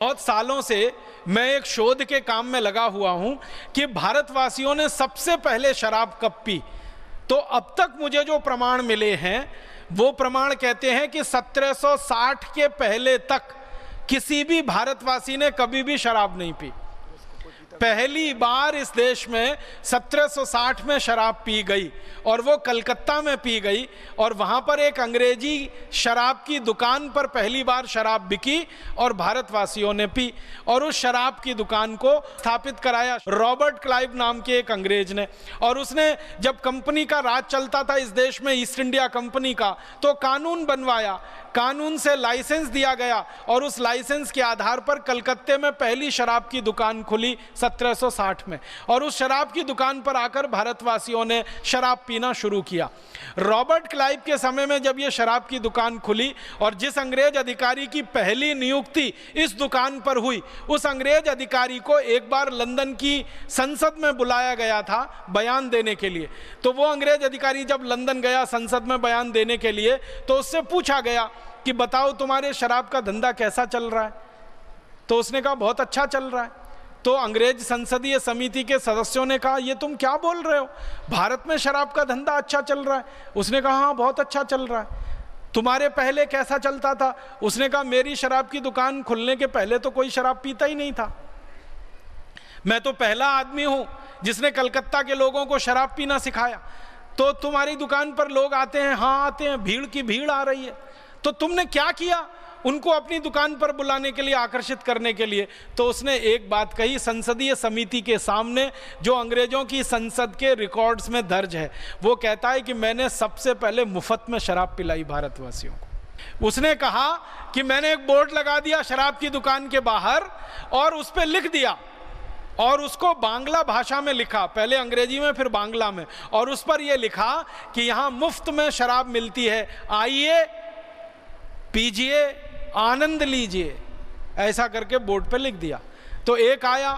बहुत सालों से मैं एक शोध के काम में लगा हुआ हूं कि भारतवासियों ने सबसे पहले शराब कब पी। तो अब तक मुझे जो प्रमाण मिले हैं वो प्रमाण कहते हैं कि 1760 के पहले तक किसी भी भारतवासी ने कभी भी शराब नहीं पी। पहली बार इस देश में 1760 में शराब पी गई और वो कलकत्ता में पी गई और वहाँ पर एक अंग्रेजी शराब की दुकान पर पहली बार शराब बिकी और भारतवासियों ने पी और उस शराब की दुकान को स्थापित कराया रॉबर्ट क्लाइव नाम के एक अंग्रेज ने। और उसने जब कंपनी का राज चलता था इस देश में, ईस्ट इंडिया कंपनी का, तो कानून बनवाया, कानून से लाइसेंस दिया गया और उस लाइसेंस के आधार पर कलकत्ते में पहली शराब की दुकान खुली 1760 में और उस शराब की दुकान पर आकर भारतवासियों ने शराब पीना शुरू किया। रॉबर्ट क्लाइव के समय में जब ये शराब की दुकान खुली और जिस अंग्रेज अधिकारी की पहली नियुक्ति इस दुकान पर हुई, उस अंग्रेज अधिकारी को एक बार लंदन की संसद में बुलाया गया था बयान देने के लिए। तो वो अंग्रेज अधिकारी जब लंदन गया संसद में बयान देने के लिए तो उससे पूछा गया कि बताओ तुम्हारे शराब का धंधा कैसा चल रहा है। तो उसने कहा बहुत अच्छा चल रहा है। तो अंग्रेज संसदीय समिति के सदस्यों ने कहा ये तुम क्या बोल रहे हो, भारत में शराब का धंधा अच्छा चल रहा है। उसने कहा हाँ बहुत अच्छा चल रहा है। तुम्हारे पहले कैसा चलता था? उसने कहा मेरी शराब की दुकान खुलने के पहले तो कोई शराब पीता ही नहीं था। मैं तो पहला आदमी हूं जिसने कलकत्ता के लोगों को शराब पीना सिखाया। तो तुम्हारी दुकान पर लोग आते हैं, हाँ आते हैं, भीड़ की भीड़ आ रही है। तो तुमने क्या किया उनको अपनी दुकान पर बुलाने के लिए, आकर्षित करने के लिए? तो उसने एक बात कही संसदीय समिति के सामने, जो अंग्रेजों की संसद के रिकॉर्ड्स में दर्ज है। वो कहता है कि मैंने सबसे पहले मुफ्त में शराब पिलाई भारतवासियों को। उसने कहा कि मैंने एक बोर्ड लगा दिया शराब की दुकान के बाहर और उस पर लिख दिया और उसको बांग्ला भाषा में लिखा, पहले अंग्रेजी में फिर बांग्ला में, और उस पर यह लिखा कि यहाँ मुफ्त में शराब मिलती है, आइए पीजिए, आनंद लीजिए। ऐसा करके बोर्ड पे लिख दिया। तो एक आया,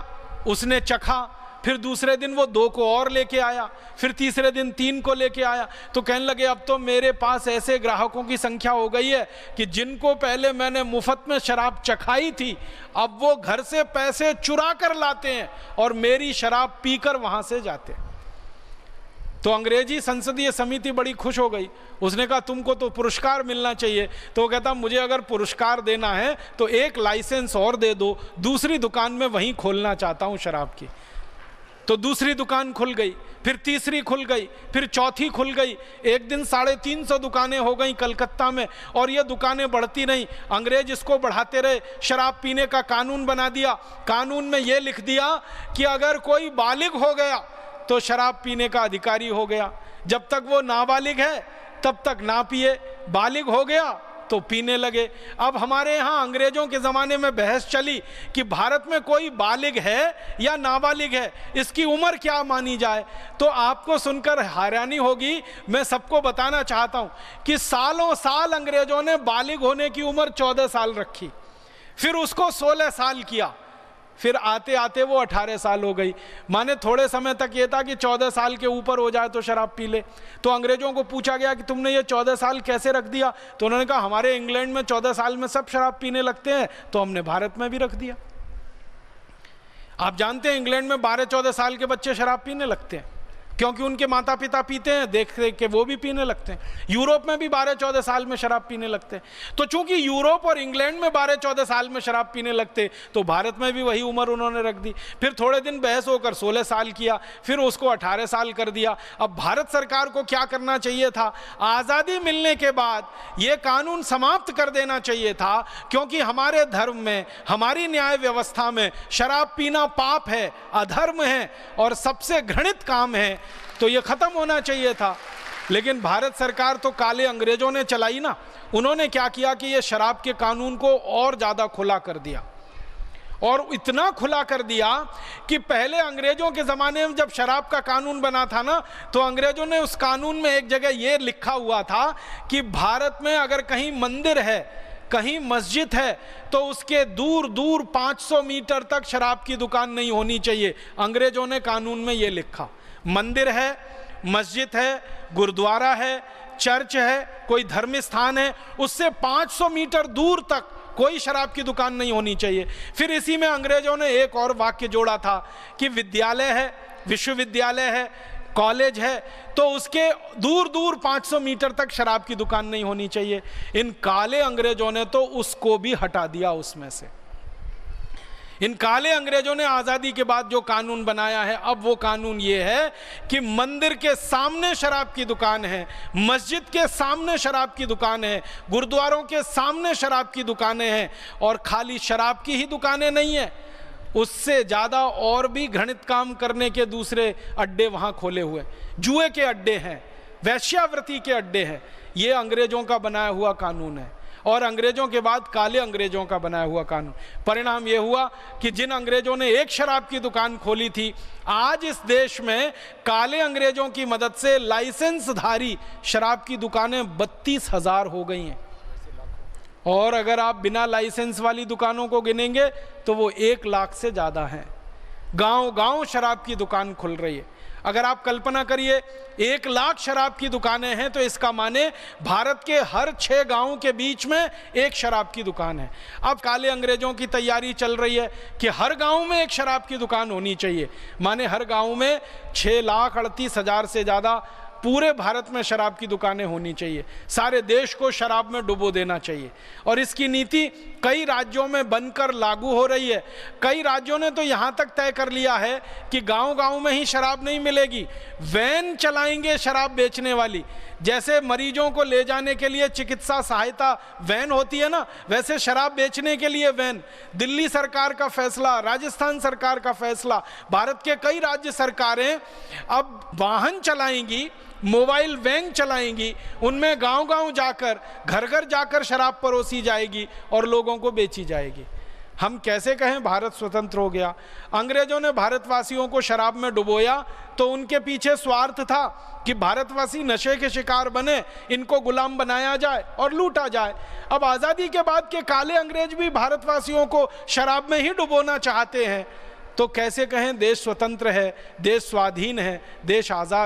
उसने चखा, फिर दूसरे दिन वो 2 को और लेके आया, फिर तीसरे दिन 3 को लेके आया। तो कहने लगे अब तो मेरे पास ऐसे ग्राहकों की संख्या हो गई है कि जिनको पहले मैंने मुफ्त में शराब चखाई थी अब वो घर से पैसे चुरा कर लाते हैं और मेरी शराब पीकर वहां से जाते हैं। तो अंग्रेजी संसदीय समिति बड़ी खुश हो गई। उसने कहा तुमको तो पुरस्कार मिलना चाहिए। तो वो कहता मुझे अगर पुरस्कार देना है तो एक लाइसेंस और दे दो, दूसरी दुकान में वहीं खोलना चाहता हूं शराब की। तो दूसरी दुकान खुल गई, फिर तीसरी खुल गई, फिर चौथी खुल गई। एक दिन 350 दुकानें हो गई कलकत्ता में और ये दुकानें बढ़ती नहीं। अंग्रेज इसको बढ़ाते रहे, शराब पीने का कानून बना दिया। कानून में ये लिख दिया कि अगर कोई बालिग हो गया तो शराब पीने का अधिकारी हो गया। जब तक वो नाबालिग है तब तक ना पिए, बालिग हो गया तो पीने लगे। अब हमारे यहाँ अंग्रेजों के ज़माने में बहस चली कि भारत में कोई बालिग है या नाबालिग है, इसकी उम्र क्या मानी जाए। तो आपको सुनकर हैरानी होगी, मैं सबको बताना चाहता हूँ कि सालों साल अंग्रेजों ने बालिग होने की उम्र 14 साल रखी, फिर उसको 16 साल किया, फिर आते आते वो 18 साल हो गई। माने थोड़े समय तक ये था कि 14 साल के ऊपर हो जाए तो शराब पी ले। तो अंग्रेजों को पूछा गया कि तुमने ये 14 साल कैसे रख दिया? तो उन्होंने कहा हमारे इंग्लैंड में 14 साल में सब शराब पीने लगते हैं तो हमने भारत में भी रख दिया। आप जानते हैं इंग्लैंड में 12-14 साल के बच्चे शराब पीने लगते हैं क्योंकि उनके माता पिता पीते हैं, देख देख के वो भी पीने लगते हैं। यूरोप में भी 12-14 साल में शराब पीने लगते हैं। तो चूंकि यूरोप और इंग्लैंड में 12-14 साल में शराब पीने लगते तो भारत में भी वही उम्र उन्होंने रख दी। फिर थोड़े दिन बहस होकर 16 साल किया, फिर उसको 18 साल कर दिया। अब भारत सरकार को क्या करना चाहिए था? आज़ादी मिलने के बाद ये कानून समाप्त कर देना चाहिए था, क्योंकि हमारे धर्म में, हमारी न्याय व्यवस्था में शराब पीना पाप है, अधर्म है और सबसे घृणित काम है। तो ये खत्म होना चाहिए था। लेकिन भारत सरकार तो काले अंग्रेजों ने चलाई ना। उन्होंने क्या किया कि ये शराब के कानून को और ज़्यादा खुला कर दिया, और इतना खुला कर दिया कि पहले अंग्रेजों के ज़माने में जब शराब का कानून बना था ना, तो अंग्रेजों ने उस कानून में एक जगह ये लिखा हुआ था कि भारत में अगर कहीं मंदिर है, कहीं मस्जिद है, तो उसके दूर दूर 500 मीटर तक शराब की दुकान नहीं होनी चाहिए। अंग्रेजों ने कानून में ये लिखा। मंदिर है, मस्जिद है, गुरुद्वारा है, चर्च है, कोई धर्म स्थान है, उससे 500 मीटर दूर तक कोई शराब की दुकान नहीं होनी चाहिए। फिर इसी में अंग्रेजों ने एक और वाक्य जोड़ा था कि विद्यालय है, विश्वविद्यालय है, कॉलेज है, तो उसके दूर दूर 500 मीटर तक शराब की दुकान नहीं होनी चाहिए। इन काले अंग्रेजों ने तो उसको भी हटा दिया उसमें से। इन काले अंग्रेजों ने आज़ादी के बाद जो कानून बनाया है, अब वो कानून ये है कि मंदिर के सामने शराब की दुकान है, मस्जिद के सामने शराब की दुकान है, गुरुद्वारों के सामने शराब की दुकानें हैं, और खाली शराब की ही दुकानें नहीं है, उससे ज़्यादा और भी घृणित काम करने के दूसरे अड्डे वहाँ खोले हुए, जुए के अड्डे हैं, वैश्यावृत्ति के अड्डे हैं। ये अंग्रेजों का बनाया हुआ कानून है, और अंग्रेजों के बाद काले अंग्रेजों का बनाया हुआ कानून। परिणाम यह हुआ कि जिन अंग्रेजों ने एक शराब की दुकान खोली थी, आज इस देश में काले अंग्रेजों की मदद से लाइसेंसधारी शराब की दुकानें 32,000 हो गई हैं, और अगर आप बिना लाइसेंस वाली दुकानों को गिनेंगे तो वो 1 लाख से ज़्यादा हैं। गांव गांव शराब की दुकान खुल रही है। अगर आप कल्पना करिए 1 लाख शराब की दुकानें हैं, तो इसका माने भारत के हर 6 गांवों के बीच में एक शराब की दुकान है। अब काले अंग्रेजों की तैयारी चल रही है कि हर गांव में एक शराब की दुकान होनी चाहिए, माने हर गांव में 6,38,000 से ज़्यादा पूरे भारत में शराब की दुकानें होनी चाहिए, सारे देश को शराब में डुबो देना चाहिए। और इसकी नीति कई राज्यों में बनकर लागू हो रही है। कई राज्यों ने तो यहाँ तक तय कर लिया है कि गांव-गांव में ही शराब नहीं मिलेगी, वैन चलाएंगे शराब बेचने वाली। जैसे मरीजों को ले जाने के लिए चिकित्सा सहायता वैन होती है ना, वैसे शराब बेचने के लिए वैन। दिल्ली सरकार का फैसला, राजस्थान सरकार का फैसला, भारत के कई राज्य सरकारें अब वाहन चलाएंगी, मोबाइल वैन चलाएंगी, उनमें गांव-गांव जाकर, घर-घर जाकर शराब परोसी जाएगी और लोगों को बेची जाएगी। हम कैसे कहें भारत स्वतंत्र हो गया? अंग्रेजों ने भारतवासियों को शराब में डुबोया तो उनके पीछे स्वार्थ था कि भारतवासी नशे के शिकार बने, इनको गुलाम बनाया जाए और लूटा जाए। अब आज़ादी के बाद के काले अंग्रेज भी भारतवासियों को शराब में ही डुबोना चाहते हैं, तो कैसे कहें देश स्वतंत्र है, देश स्वाधीन है, देश आज़ाद